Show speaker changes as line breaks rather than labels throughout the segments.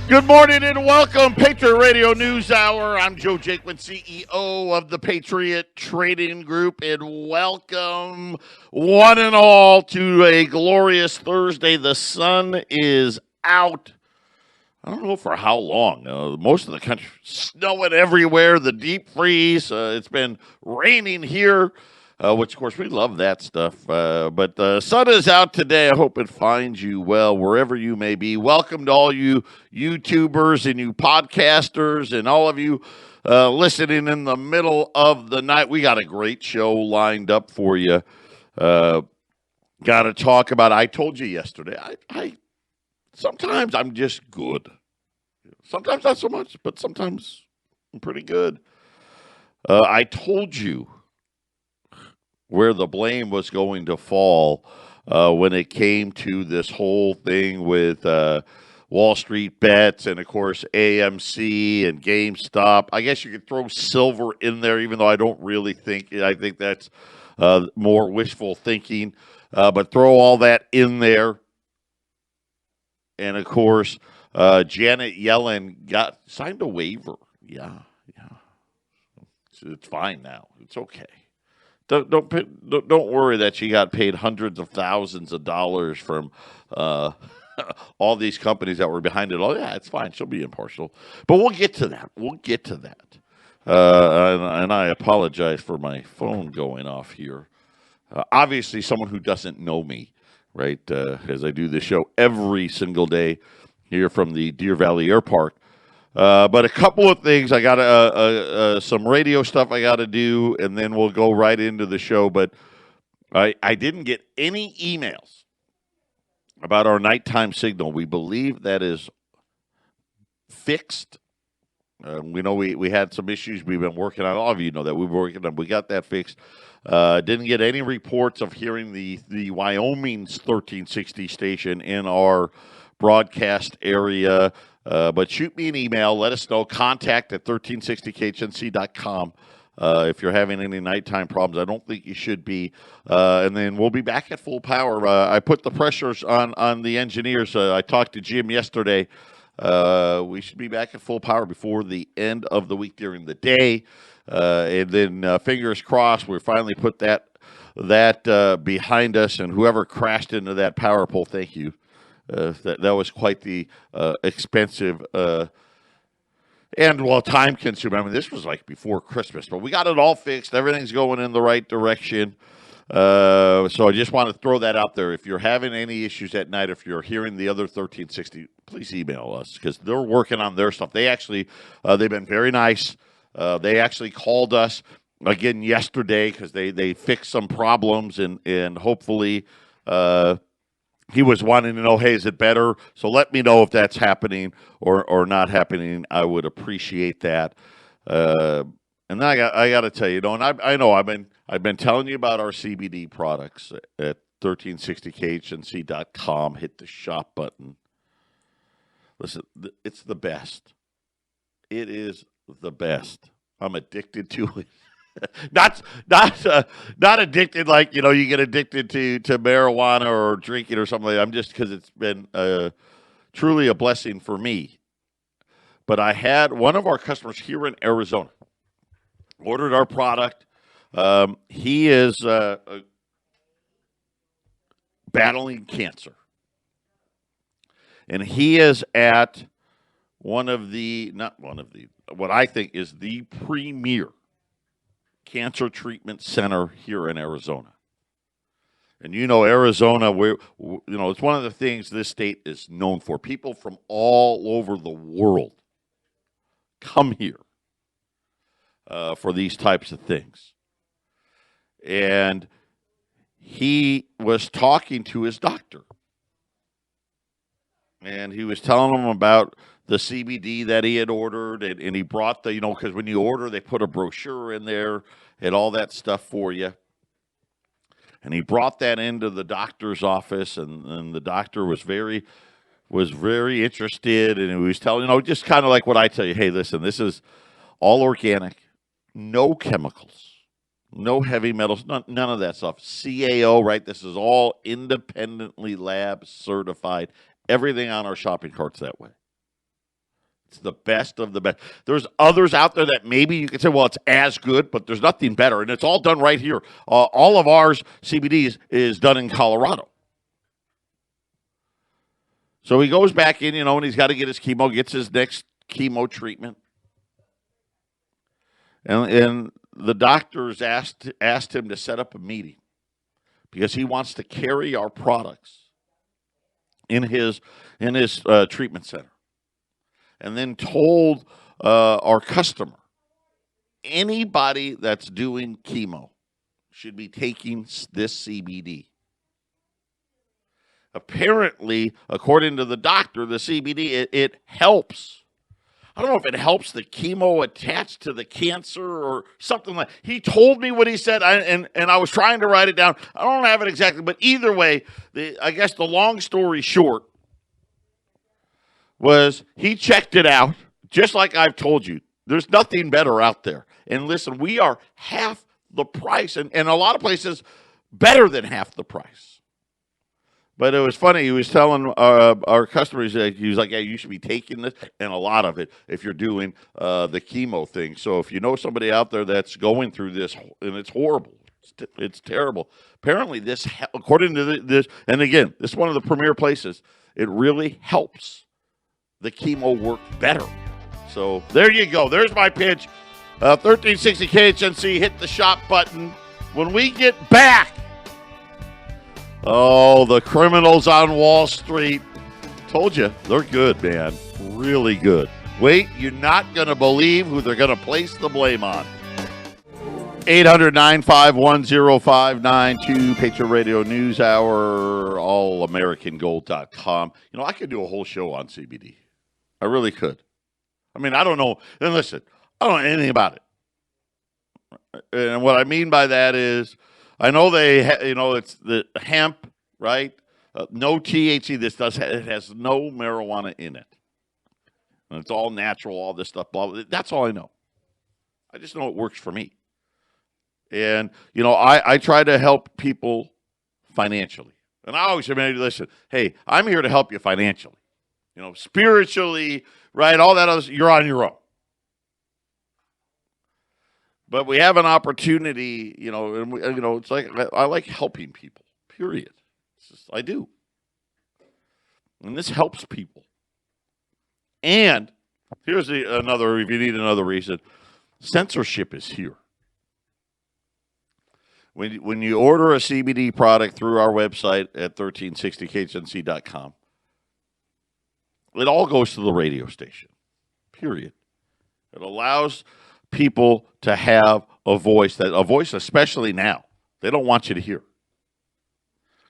Good morning and welcome, Patriot Radio News Hour. I'm Joe Jakeman, CEO of the Patriot Trading Group, and welcome one and all to a glorious Thursday. The sun is out. I don't know for how long. Most of the country snowing everywhere, the deep freeze. It's been raining here, which, of course, we love that stuff. But the sun is out today. I hope it finds you well wherever you may be. Welcome to all you YouTubers and you podcasters and all of you listening in the middle of the night. We got a great show lined up for you. Got to talk about, I told you yesterday, I sometimes I'm just good. Sometimes not so much, but sometimes I'm pretty good. I told you where the blame was going to fall when it came to this whole thing with Wall Street bets and, of course, AMC and GameStop. I guess you could throw silver in there, even though I don't really think – I think that's more wishful thinking. But throw all that in there. And, of course, Janet Yellen signed a waiver. Yeah. It's fine now. It's okay. Don't worry that she got paid hundreds of thousands of dollars from all these companies that were behind it. Oh, yeah, it's fine. She'll be impartial. But we'll get to that. And I apologize for my phone going off here. Obviously, someone who doesn't know me, right, as I do this show every single day here from the Deer Valley Airpark. But a couple of things. I got some radio stuff I got to do, and then we'll go right into the show. But I didn't get any emails about our nighttime signal. We believe that is fixed. We know we had some issues we've been working on. All of you know that we were working on. We got that fixed. Didn't get any reports of hearing the Wyoming's 1360 station in our broadcast area. But shoot me an email. Let us know. Contact at 1360khnc.com if you're having any nighttime problems. I don't think you should be. And then we'll be back at full power. I put the pressures on the engineers. I talked to Jim yesterday. We should be back at full power before the end of the week during the day. And then fingers crossed, we finally put that behind us. And whoever crashed into that power pole, thank you. That was quite the expensive and, well, time-consuming. I mean, this was like before Christmas, but we got it all fixed. Everything's going in the right direction. So I just want to throw that out there. If you're having any issues at night, if you're hearing the other 1360, please email us because they're working on their stuff. They actually, they've been very nice. They actually called us again yesterday because they fixed some problems and hopefully he was wanting to know, hey, is it better? So let me know if that's happening or not happening. I would appreciate that. And then I got to tell you, and I know I've been telling you about our CBD products at 1360khnc.com. Hit the shop button. Listen, it's the best. It is the best. I'm addicted to it. not addicted like, you get addicted to marijuana or drinking or something like that. I'm just because it's been truly a blessing for me. But I had one of our customers here in Arizona ordered our product. He is battling cancer. And he is at what I think is the premier cancer treatment center here in Arizona. And Arizona, it's one of the things this state is known for. People from all over the world come here for these types of things. And he was talking to his doctor. And he was telling him about the CBD that he had ordered, and he brought because when you order, they put a brochure in there and all that stuff for you. And he brought that into the doctor's office, and the doctor was very interested, and he was telling, just kind of like what I tell you, hey, listen, this is all organic, no chemicals, no heavy metals, none of that stuff. CAO, right? This is all independently lab certified. Everything on our shopping cart's that way. It's the best of the best. There's others out there that maybe you could say, well, it's as good, but there's nothing better. And it's all done right here. All of ours, CBDs, is done in Colorado. So he goes back in, and he's got to get his chemo, gets his next chemo treatment. And the doctors asked him to set up a meeting because he wants to carry our products in his treatment center. And then told our customer, anybody that's doing chemo should be taking this CBD. Apparently, according to the doctor, the CBD, it helps. I don't know if it helps the chemo attach to the cancer or something like that. He told me what he said, and I was trying to write it down. I don't have it exactly, but either way, I guess the long story short was he checked it out, just like I've told you. There's nothing better out there. And listen, we are half the price, and a lot of places better than half the price. But it was funny. He was telling our customers, he was like, yeah, you should be taking this, and a lot of it if you're doing the chemo thing. So if you know somebody out there that's going through this, and it's horrible, it's terrible. Apparently this, according to this, and again, this is one of the premier places, it really helps the chemo work better. So there you go. There's my pitch. 1360 KHNC, hit the shop button. When we get back, the criminals on Wall Street. Told you, they're good, man. Really good. Wait, you're not going to believe who they're going to place the blame on. 800-951-0592, Patriot Radio News Hour, allamericangold.com. I could do a whole show on CBD. I really could. I mean, I don't know. And listen, I don't know anything about it. And what I mean by that is, I know it's the hemp, right? No THC. It has no marijuana in it. And it's all natural, all this stuff. Blah, blah. That's all I know. I just know it works for me. And, I try to help people financially. And I always say, listen, hey, I'm here to help you financially. Spiritually, right? All that other, you're on your own. But we have an opportunity, and it's like I like helping people. Period. I do, and this helps people. And here's another. If you need another reason, censorship is here. When you order a CBD product through our website at 1360khnc.com. It all goes to the radio station, period. It allows people to have a voice, especially now, they don't want you to hear.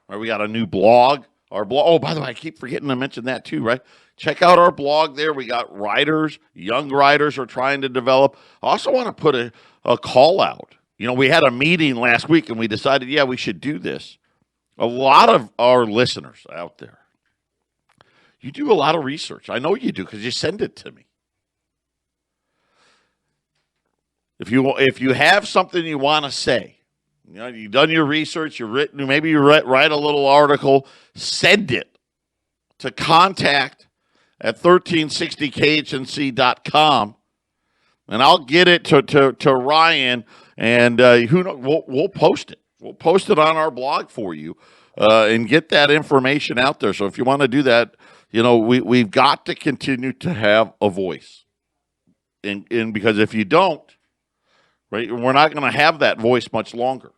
All right, we got a new blog. Our blog. Oh, by the way, I keep forgetting to mention that too, right? Check out our blog there. We got writers, young writers are trying to develop. I also want to put a call out. We had a meeting last week, and we decided, we should do this. A lot of our listeners out there, you do a lot of research. I know you do because you send it to me. If you have something you want to say, you've done your research, maybe you write a little article, send it to contact@1360khnc.com, and I'll get it to Ryan, and we'll post it. We'll post it on our blog for you and get that information out there. So if you want to do that, we've got to continue to have a voice. And because if you don't, right, we're not going to have that voice much longer.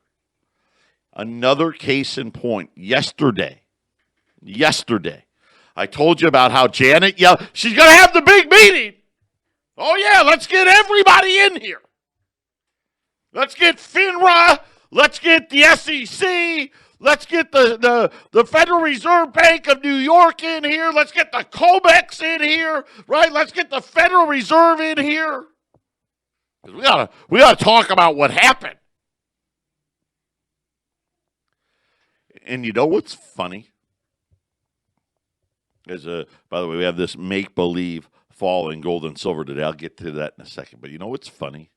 Another case in point, yesterday, I told you about how Janet yelled, she's going to have the big meeting. Oh, yeah, let's get everybody in here. Let's get FINRA. Let's get the SEC. Let's get the Federal Reserve Bank of New York in here. Let's get the COMEX in here, right? Let's get the Federal Reserve in here. We gotta talk about what happened. And you know what's funny? By the way, we have this make-believe fall in gold and silver today. I'll get to that in a second. But you know what's funny?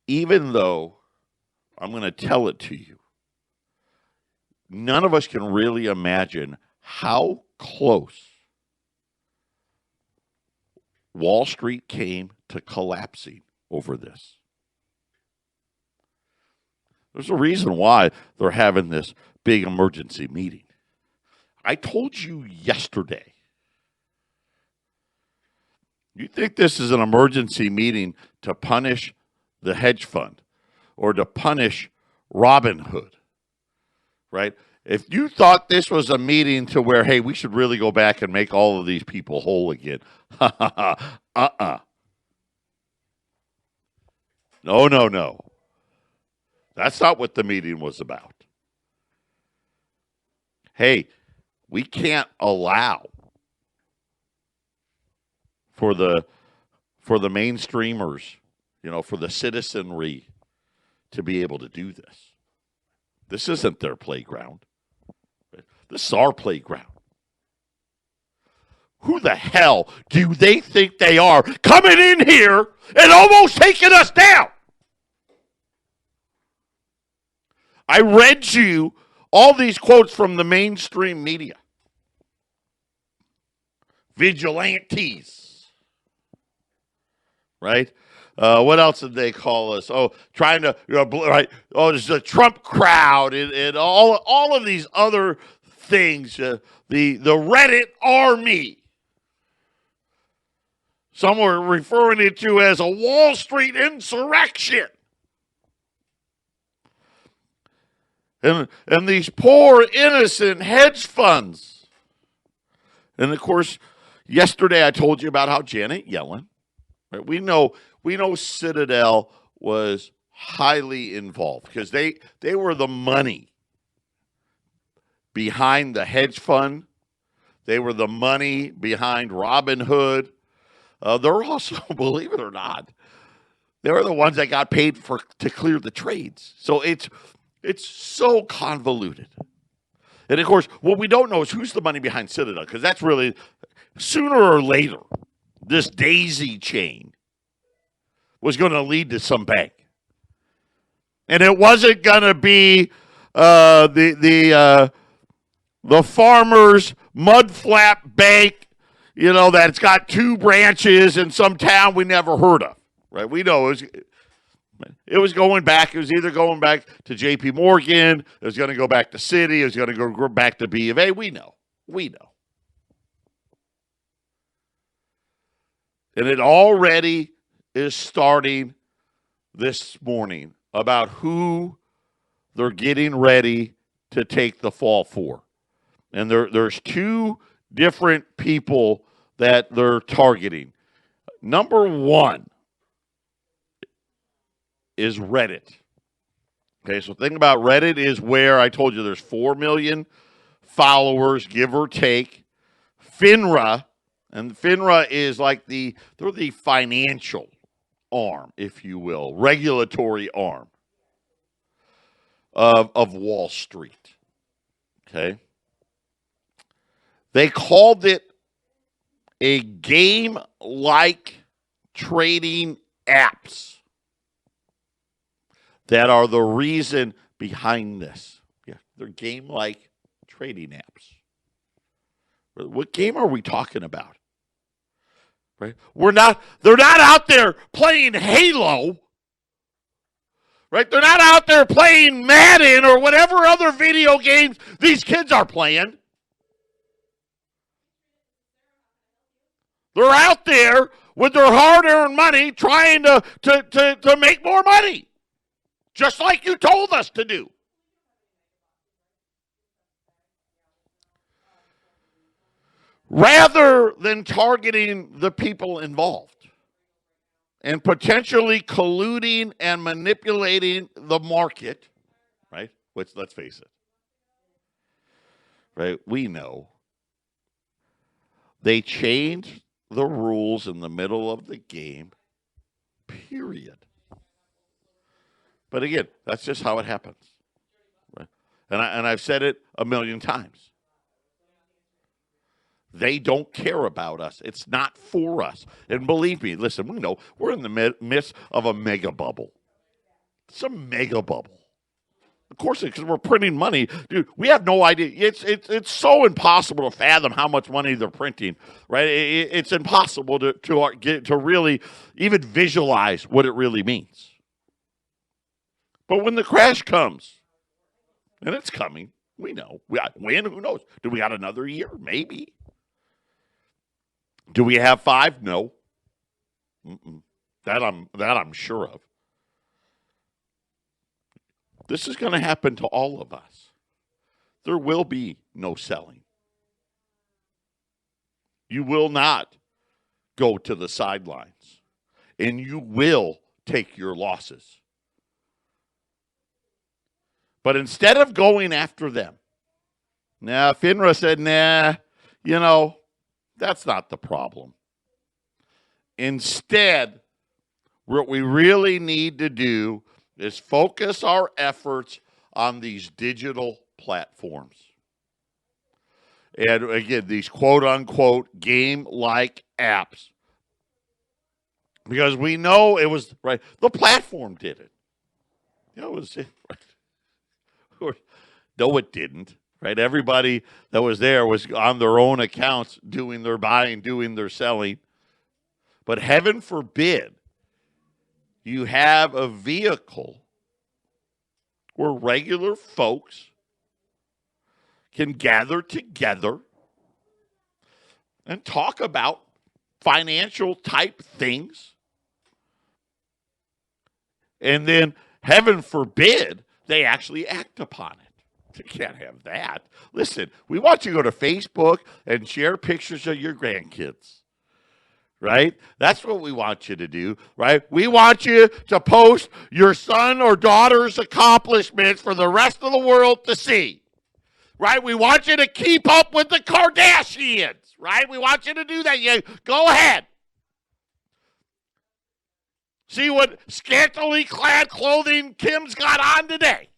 Even though I'm going to tell it to you, none of us can really imagine how close Wall Street came to collapsing over this. There's a reason why they're having this big emergency meeting. I told you yesterday. You think this is an emergency meeting to punish the hedge fund or to punish Robin Hood, right? If you thought this was a meeting to where, hey, we should really go back and make all of these people whole again, No. That's not what the meeting was about. Hey, we can't allow for the mainstreamers, for the citizenry to be able to do this. This isn't their playground. This is our playground. Who the hell do they think they are coming in here and almost taking us down? I read you all these quotes from the mainstream media. Vigilantes. Right? What else did they call us? Oh, trying to, right? Oh, there's the Trump crowd and all of these other things. The Reddit army. Some were referring it to as a Wall Street insurrection. And these poor, innocent hedge funds. And, of course, yesterday I told you about how Janet Yellen, right, we know Citadel was highly involved because they were the money behind the hedge fund. They were the money behind Robin Hood. They're also, believe it or not, they were the ones that got paid to clear the trades. So it's so convoluted. And, of course, what we don't know is who's the money behind Citadel, because that's really, sooner or later, this daisy chain was going to lead to some bank. And it wasn't going to be the Farmers Mudflap Bank, that's got 2 branches in some town we never heard of, right? We know it was going back. It was either going back to J.P. Morgan. It was going to go back to Citi. It was going to go back to B of A. We know. And it already is starting this morning about who they're getting ready to take the fall for. And there's 2 different people that they're targeting. Number 1 is Reddit. Okay, so the thing about Reddit is where I told you there's 4 million followers, give or take. FINRA, and FINRA is like they're the financial arm, if you will, regulatory arm of Wall Street. Okay. They called it a game-like trading apps that are the reason behind this. Yeah, they're game-like trading apps. What game are we talking about? Right? They're not out there playing Halo. Right? They're not out there playing Madden or whatever other video games these kids are playing. They're out there with their hard-earned money trying to make more money. Just like you told us to do. Rather than targeting the people involved and potentially colluding and manipulating the market, right? Which, let's face it, right? We know they changed the rules in the middle of the game, period. But again, that's just how it happens. Right? And I've said it a million times. They don't care about us. It's not for us. And believe me, listen, we know we're in the midst of a mega bubble. It's a mega bubble. Of course, because we're printing money, dude. We have no idea. It's so impossible to fathom how much money they're printing, right? It's impossible to really even visualize what it really means. But when the crash comes, and it's coming, we know. When? Who knows? Do we got another year? Maybe. Do we have 5? No. That I'm sure of. This is going to happen to all of us. There will be no selling. You will not go to the sidelines, and you will take your losses. But instead of going after them, now FINRA said, that's not the problem. Instead, what we really need to do is focus our efforts on these digital platforms. And again, these quote-unquote game-like apps. Because we know it was, right, the platform did it. It was, right? No, it didn't, right? Everybody that was there was on their own accounts doing their buying, doing their selling. But heaven forbid you have a vehicle where regular folks can gather together and talk about financial type things. And then, heaven forbid, they actually act upon it. You can't have that. Listen, we want you to go to Facebook and share pictures of your grandkids. Right? That's what we want you to do, right? We want you to post your son or daughter's accomplishments for the rest of the world to see, right? We want you to keep up with the Kardashians, right? We want you to do that. Yeah, go ahead. See what scantily clad clothing Kim's got on today.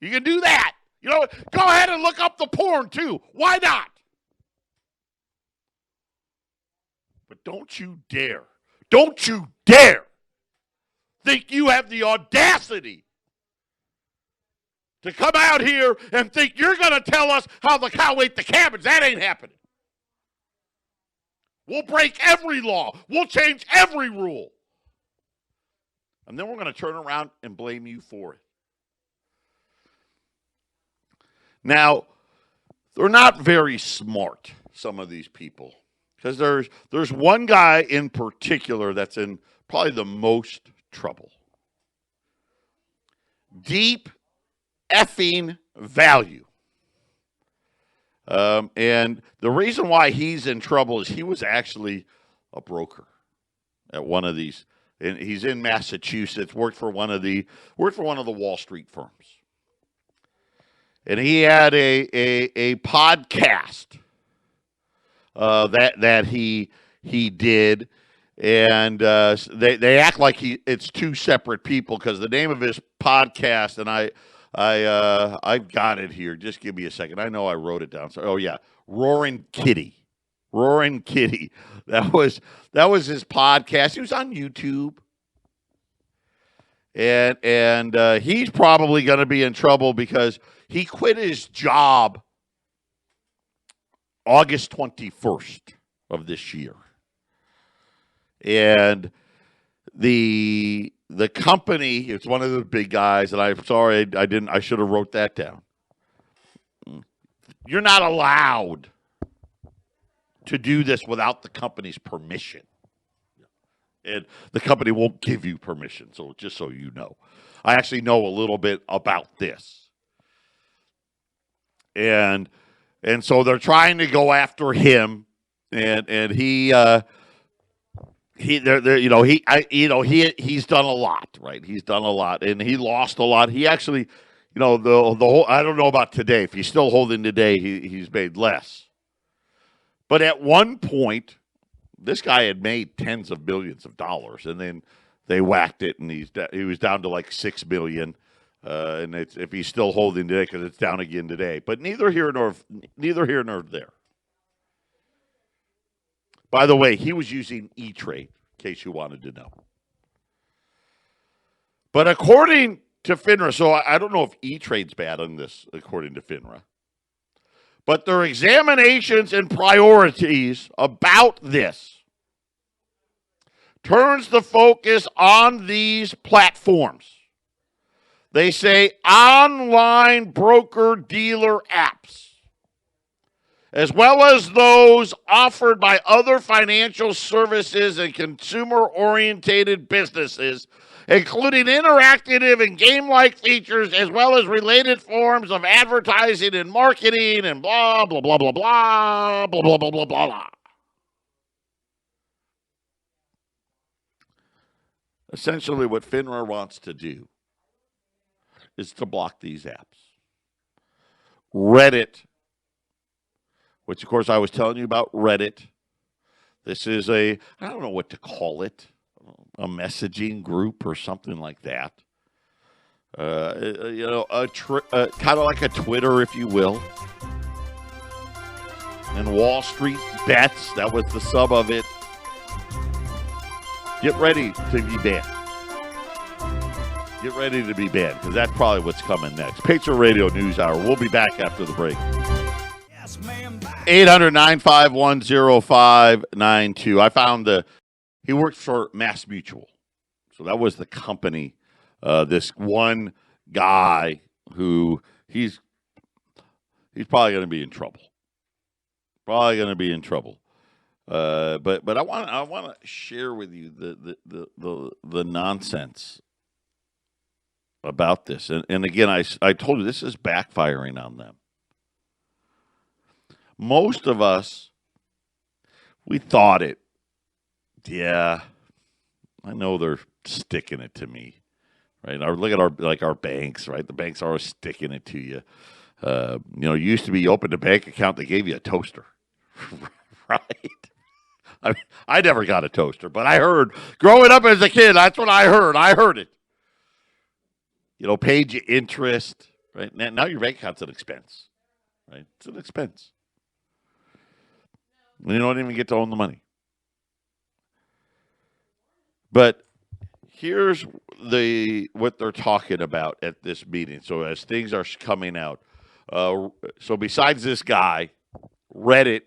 You can do that. Go ahead and look up the porn too. Why not? But don't you dare think you have the audacity to come out here and think you're going to tell us how the cow ate the cabbage. That ain't happening. We'll break every law. We'll change every rule. And then we're going to turn around and blame you for it. Now, they're not very smart, some of these people. Because there's one guy in particular that's in probably the most trouble. Deep effing value. And the reason why he's in trouble is he was actually a broker at one of these. And he's in Massachusetts, worked for one of the Wall Street firms. And he had a podcast that he did, and they act like it's two separate people because the name of his podcast, and I've got it here. Just give me a second. I know I wrote it down. So, oh yeah, Roaring Kitty. That was his podcast. He was on YouTube, and he's probably going to be in trouble because he quit his job August 21st of this year. And the company, it's one of the big guys, and I'm sorry I should have wrote that down. You're not allowed to do this without the company's permission. And the company won't give you permission, so just so you know. I actually know a little bit about this. And so they're trying to go after him, and he's done a lot, right? He's done a lot, and he lost a lot. He actually, the whole. I don't know about today. If he's still holding today, he's made less. But at one point, this guy had made tens of billions of dollars, and then they whacked it, and he was down to like $6 billion. And if he's still holding today, because it's down again today. But neither here nor there. By the way, he was using E-Trade, in case you wanted to know. But according to FINRA. So I don't know if E-Trade's bad on this, according to FINRA. But their examinations and priorities about this turns the focus on these platforms. They say online broker-dealer apps, as well as those offered by other financial services and consumer-oriented businesses, including interactive and game-like features, as well as related forms of advertising and marketing and blah, blah, blah, blah, blah, blah, blah, blah, blah, blah. Essentially, what FINRA wants to do is to block these apps. Reddit, which, of course, I was telling you about Reddit. This is I don't know what to call it, a messaging group or something like that. Kind of like a Twitter, if you will. And Wall Street Bets, that was the sub of it. Get ready to be banned. Get ready to be banned, because that's probably what's coming next. Patriot Radio News Hour. We'll be back after the break. 800-951-0592. I found he worked for Mass Mutual. So that was the company. This one guy who he's probably going to be in trouble. Probably going to be in trouble. But I want to share with you the nonsense about this. And again, I told you this is backfiring on them. Most of us, we thought it. Yeah, I know they're sticking it to me, right? Look at our banks, right? The banks are always sticking it to you. You used to be you opened a bank account, they gave you a toaster, right? I never got a toaster, but I heard growing up as a kid. That's what I heard. I heard it. Paid you interest, right? Now your bank account's an expense, right? It's an expense. You don't even get to own the money. But here's what they're talking about at this meeting. So as things are coming out, so besides this guy, Reddit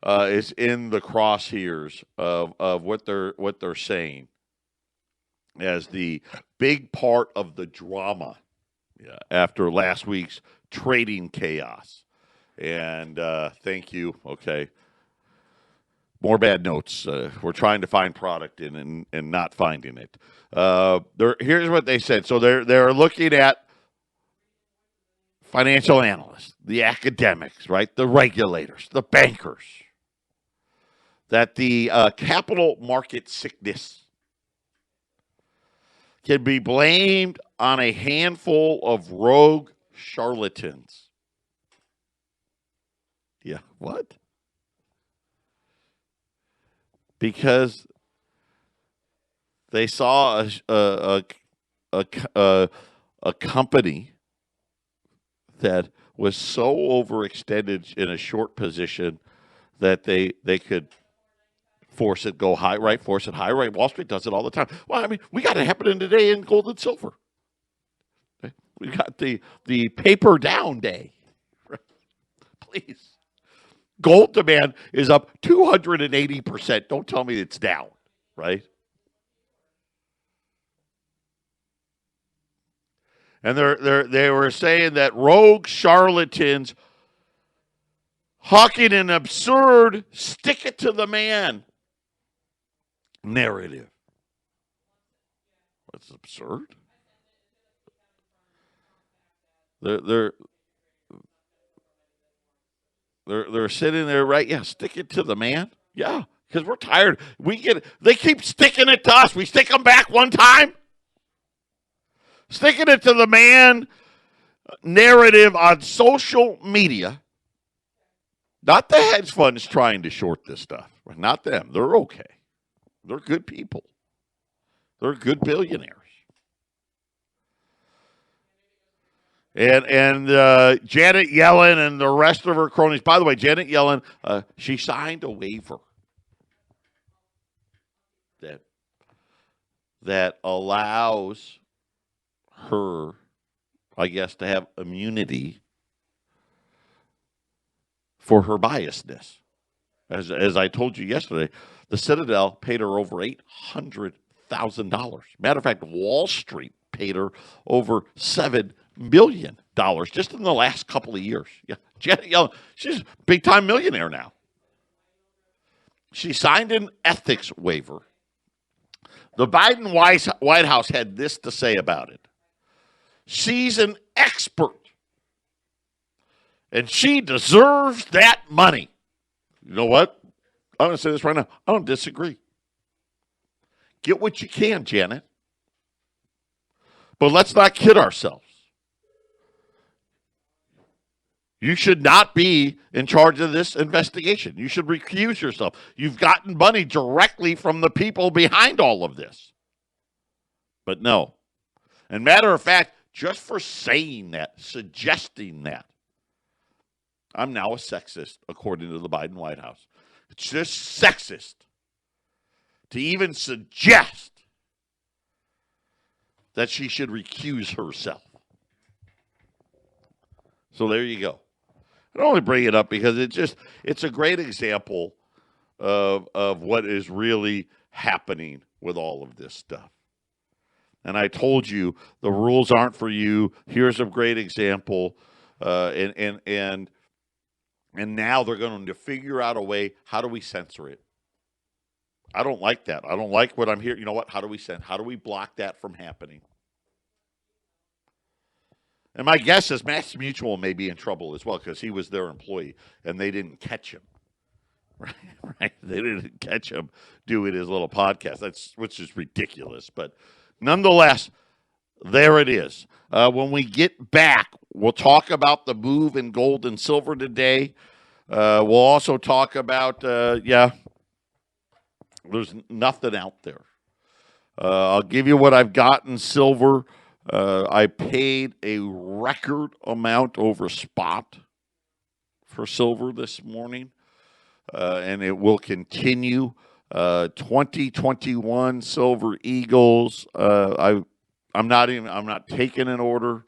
is in the crosshairs of what they're saying as the big part of the drama after last week's trading chaos. And thank you. Okay. More bad notes. We're trying to find product and not finding it. Here's what they said. So they're looking at financial analysts, the academics, right? The regulators, the bankers. That the capital market sickness can be blamed on a handful of rogue charlatans. Yeah, what? Because they saw a company that was so overextended in a short position that they could force it go high, right? Force it high, right? Wall Street does it all the time. Well, I mean, we got it happening today in gold and silver. Okay? We got the paper down day. Right? Please. Gold demand is up 280%. Don't tell me it's down, right? And they were saying that rogue charlatans hawking an absurd stick it to the man narrative. What's absurd? They're sitting there, right? Yeah, stick it to the man. Yeah, because we're tired. They keep sticking it to us. We stick them back one time. Sticking it to the man narrative on social media. Not the hedge funds trying to short this stuff. Not them. They're okay. They're good people. They're good billionaires. And Janet Yellen and the rest of her cronies. By the way, Janet Yellen, she signed a waiver that allows her, I guess, to have immunity for her biasness. As I told you yesterday, the Citadel paid her over $800,000. Matter of fact, Wall Street paid her over $7 million just in the last couple of years. Yeah, Janet Yellen, she's a big-time millionaire now. She signed an ethics waiver. The Biden White House had this to say about it. She's an expert, and she deserves that money. You know what? I'm going to say this right now. I don't disagree. Get what you can, Janet. But let's not kid ourselves. You should not be in charge of this investigation. You should recuse yourself. You've gotten money directly from the people behind all of this. But no. And matter of fact, just for saying that, suggesting that, I'm now a sexist, according to the Biden White House. It's just sexist to even suggest that she should recuse herself. So there you go. I only bring it up because it's a great example of what is really happening with all of this stuff. And I told you the rules aren't for you. Here's a great example, and now they're going to figure out a way. How do we censor it? I don't like that. I don't like what I'm hearing. You know what? How do we block that from happening? And my guess is Mass Mutual may be in trouble as well because he was their employee and they didn't catch him. Right? They didn't catch him doing his little podcast. Which is ridiculous. But nonetheless, there it is. When we get back, we'll talk about the move in gold and silver today. We'll also talk about, there's nothing out there. I'll give you what I've got in silver. I paid a record amount over spot for silver this morning, and it will continue. 2021 Silver Eagles. I'm not taking an order.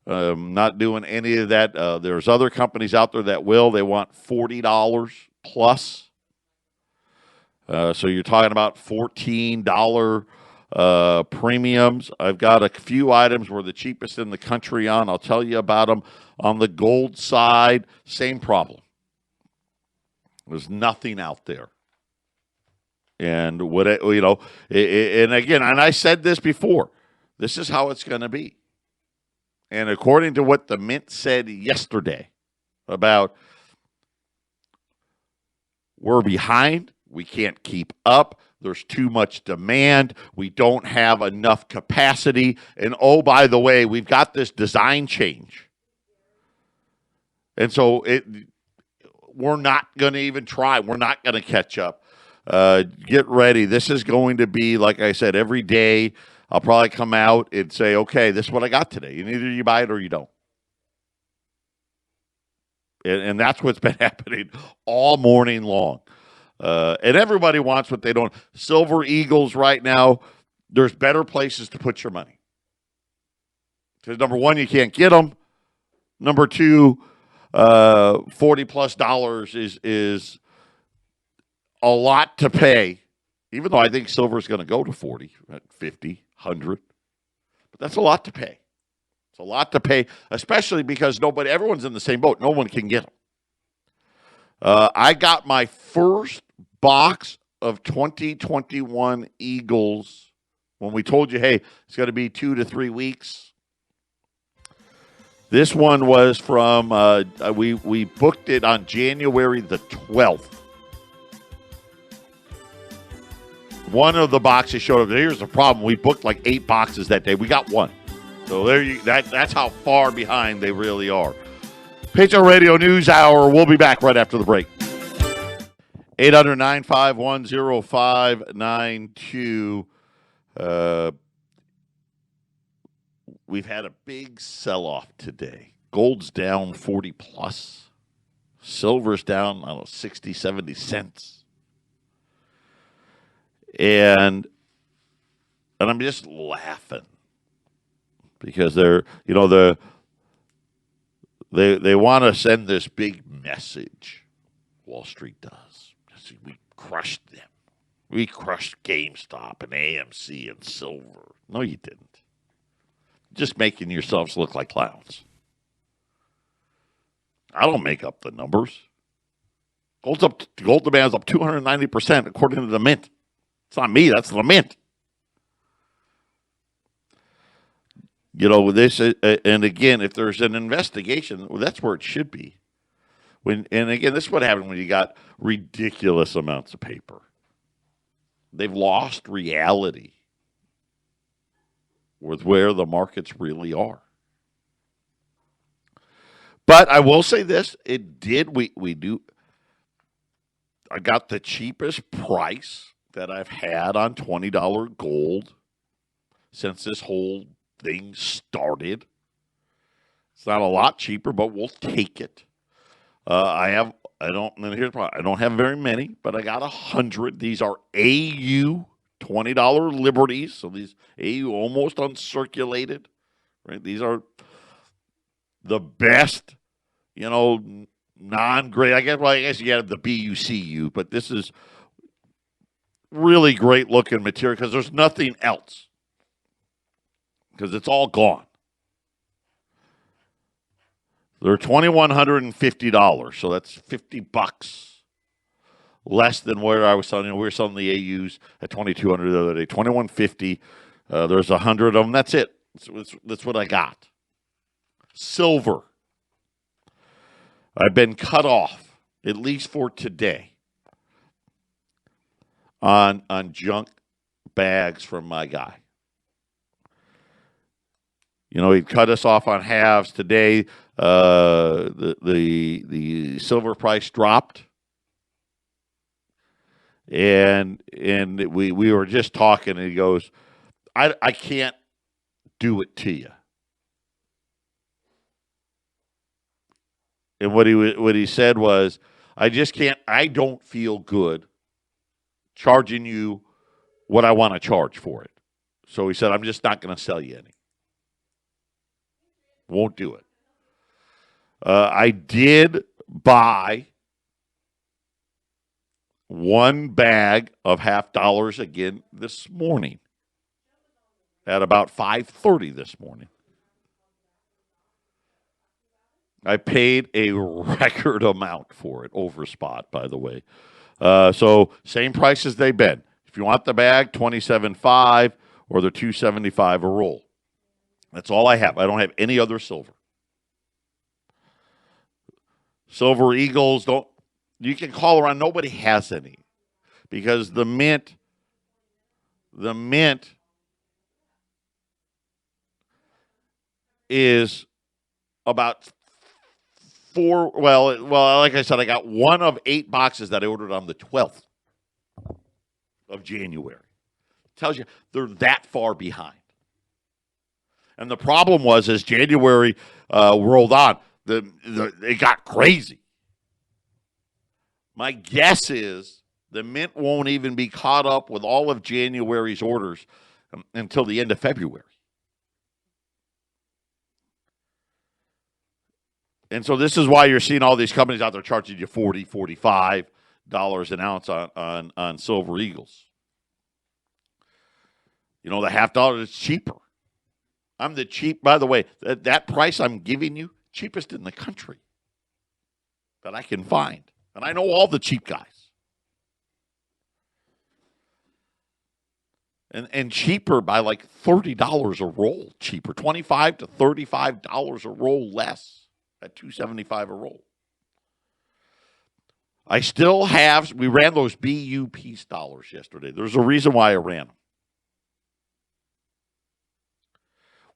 Not doing any of that. There's other companies out there that will. They want $40 plus. So you're talking about $14 premiums. I've got a few items we're the cheapest in the country on. I'll tell you about them. On the gold side, same problem. There's nothing out there. And and again, and I said this before, this is how it's going to be. And according to what the Mint said yesterday about we're behind, we can't keep up, there's too much demand, we don't have enough capacity, and oh, by the way, we've got this design change. And so we're not going to even try. We're not going to catch up. Get ready. This is going to be, like I said, every day I'll probably come out and say, okay, this is what I got today. And either you buy it or you don't. And that's what's been happening all morning long. And everybody wants what they don't. Silver Eagles right now, there's better places to put your money. Because number one, you can't get them. Number two, $40+ is a lot to pay, even though I think silver is going to go to 40, 50, 100. But that's a lot to pay. It's a lot to pay, especially because everyone's in the same boat. No one can get them. I got my first box of 2021 Eagles when we told you, hey, it's going to be 2 to 3 weeks. This one was from, we booked it on January the 12th. One of the boxes showed up. Here's the problem. We booked like 8 boxes that day. We got one. So that's how far behind they really are. Patriot Radio News Hour. We'll be back right after the break. 800-951-0592. We've had a big sell-off today. Gold's down 40 plus. Silver's down, 60, 70 cents. And I'm just laughing. because they want to send this big message. Wall Street does. We crushed them. We crushed GameStop and AMC and silver. No, you didn't. Just making yourselves look like clowns. I don't make up the numbers. Gold demand's up 290% according to the Mint. It's not me. That's the Mint. This, and again, if there's an investigation, well, that's where it should be. And again, this is what happens when you got ridiculous amounts of paper. They've lost reality with where the markets really are. But I will say this: we do. I got the cheapest price that I've had on $20 gold since this whole thing started. It's not a lot cheaper, but we'll take it. I don't have very many, but I got 100. These are AU $20 liberties. So these AU almost uncirculated, right? These are the best, non-grade. I guess you have the BUCU, but this is really great looking material because there's nothing else. Because it's all gone. They're $2,150, so that's $50 less than where I was selling. We were selling the AUs at $2,200 the other day. $2,150. There's 100 of them. That's it. That's what I got. Silver. I've been cut off, at least for today, on junk bags from my guy. He cut us off on halves today. The silver price dropped, and we were just talking, and he goes, "I can't do it to you." And what he said was, "I just can't. I don't feel good charging you what I want to charge for it." So he said, "I'm just not going to sell you any. Won't do it." I did buy one bag of $50 again this morning at about 5:30 this morning. I paid a record amount for it, over spot, by the way. So same price as they've been. If you want the bag, $27.5 or the $275 a roll. That's all I have. I don't have any other silver. Silver Eagles, you can call around. Nobody has any because the mint is about four. Well, like I said, I got one of 8 boxes that I ordered on the 12th of January. Tells you they're that far behind. And the problem was, as January rolled on, it got crazy. My guess is the Mint won't even be caught up with all of January's orders until the end of February. And so this is why you're seeing all these companies out there charging you $40, $45 an ounce on Silver Eagles. The $50 is cheaper. I'm the cheap, by the way, that price I'm giving you, cheapest in the country that I can find. And I know all the cheap guys. And cheaper by like $30 a roll, cheaper. $25 to $35 a roll less at $275 a roll. I still have, we ran those BU peace dollars yesterday. There's a reason why I ran them.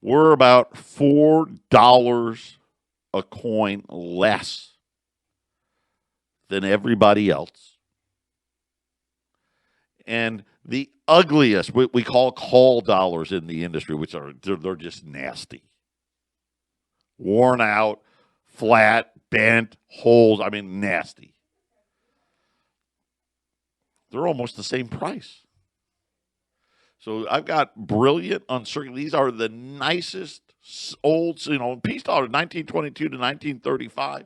We're about $4 a coin less than everybody else. And the ugliest, we call call dollars in the industry, which they're just nasty. Worn out, flat, bent, holes, nasty. They're almost the same price. So I've got brilliant uncirculated. These are the nicest old, peace dollar, 1922 to 1935.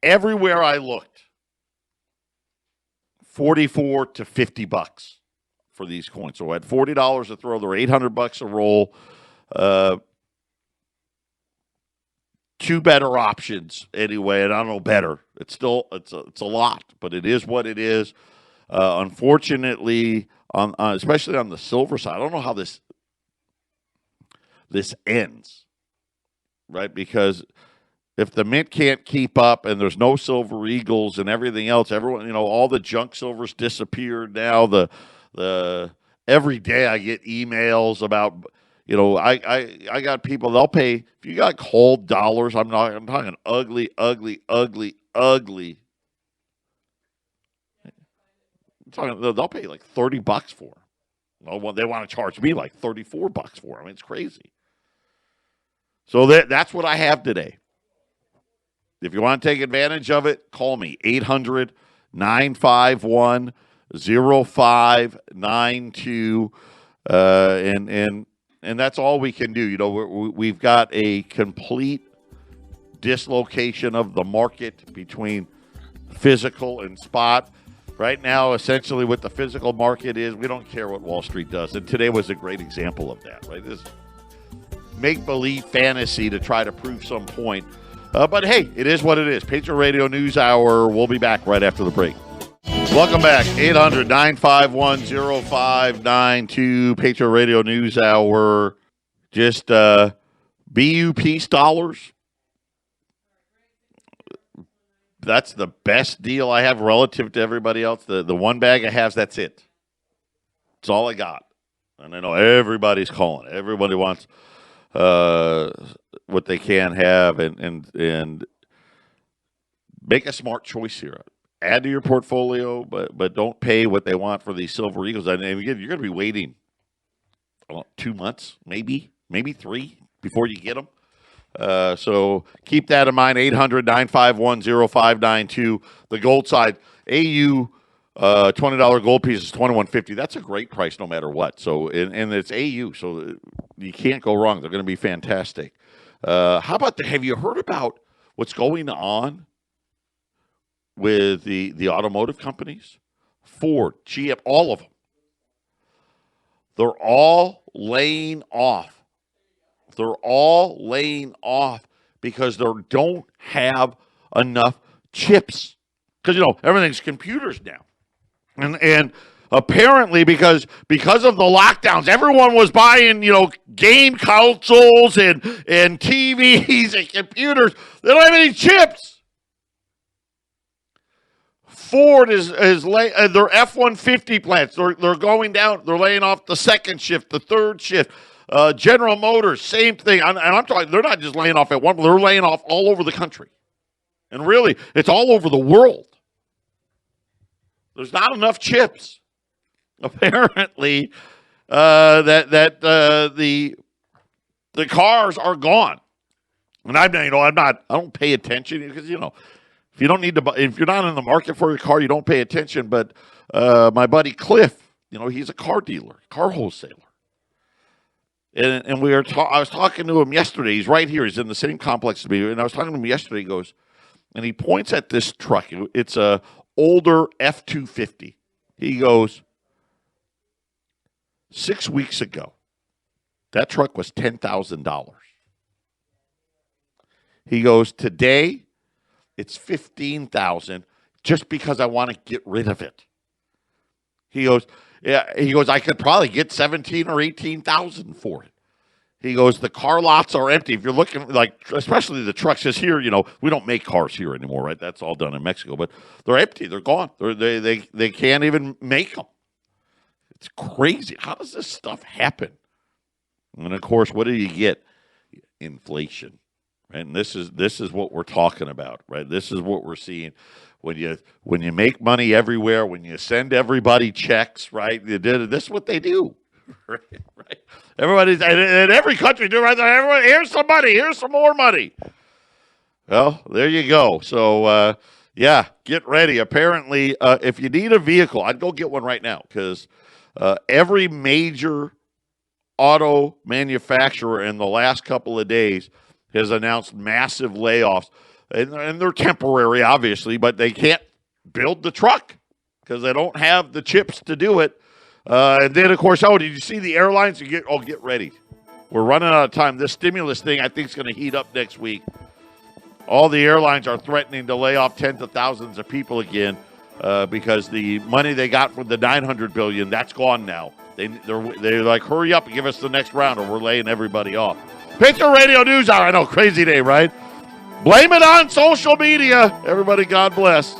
Everywhere I looked, 44 to $50 for these coins. So at $40 a throw, they're $800 a roll. Two better options anyway, and I don't know better. It's a lot, but it is what it is. Unfortunately, especially on the silver side, I don't know how this ends, right? Because if the mint can't keep up and there's no silver eagles and everything else, everyone, all the junk silvers disappeared now. The every day I get emails about, I got people, they'll pay, if you got cold dollars, I'm talking ugly. They'll pay like $30 for them. Well, they want to charge me like $34 for them. I mean, it's crazy. So that's what I have today. If you want to take advantage of it, call me, 800-951-0592. And that's all we can do. We've got a complete dislocation of the market between physical and spot. Right now, essentially what the physical market is, we don't care what Wall Street does. And today was a great example of that, right? This make-believe fantasy to try to prove some point. But hey, it is what it is. Patriot Radio News Hour. We'll be back right after the break. Welcome back. 800-951-0592. Patriot Radio News Hour. Just BU Peace dollars. That's the best deal I have relative to everybody else. The one bag I have, that's it. That's all I got. And I know everybody's calling. Everybody wants what they can have and make a smart choice here. Add to your portfolio, but don't pay what they want for these silver eagles. And again, you're going to be waiting 2 months, maybe 3 before you get them. So keep that in mind. 800-951-0592. The gold side, AU $20 gold piece is $21.50. That's a great price no matter what. So and it's AU, so you can't go wrong. They're going to be fantastic. How about have you heard about what's going on with the automotive companies? Ford, GM, all of them. They're all laying off. They're all laying off because they don't have enough chips. Because, everything's computers now. And apparently because of the lockdowns, everyone was buying, game consoles and TVs and computers. They don't have any chips. Ford is their F-150 plants. They're going down. They're laying off the second shift, the third shift. General Motors, same thing. And I'm talking, they're not just laying off at one, they're laying off all over the country. And really, it's all over the world. There's not enough chips. Apparently, the cars are gone. And I don't pay attention because, if you don't need to buy, if you're not in the market for your car, you don't pay attention. But my buddy Cliff, he's a car dealer, car wholesaler. And I was talking to him yesterday. He's right here. He's in the same complex as me. And I was talking to him yesterday. He goes, and he points at this truck. It's a older F-250. He goes, 6 weeks ago, that truck was $10,000. He goes, today, it's $15,000 just because I want to get rid of it. He goes, I could probably get $17,000 or $18,000 for it. He goes, the car lots are empty. If you're looking, especially the trucks, because here, we don't make cars here anymore, right? That's all done in Mexico. But they're empty. They're gone. They can't even make them. It's crazy. How does this stuff happen? And, of course, what do you get? Inflation. Right? And this is what we're talking about, right? This is what we're seeing. When you make money everywhere, when you send everybody checks, right? This is what they do, right? Everybody's in every country do right there. Everyone, here's some money. Here's some more money. Well, there you go. So get ready. Apparently, if you need a vehicle, I'd go get one right now because Every major auto manufacturer in the last couple of days has announced massive layoffs. And they're temporary, obviously, but they can't build the truck because they don't have the chips to do it. And then, of course, did you see the airlines? Get ready. We're running out of time. This stimulus thing, I think, is going to heat up next week. All the airlines are threatening to lay off tens of thousands of people again because the money they got from the $900 billion, that's gone now. They're like, hurry up and give us the next round or we're laying everybody off. Patriot Radio News Hour. I know, crazy day, right? Blame it on social media. Everybody, God bless.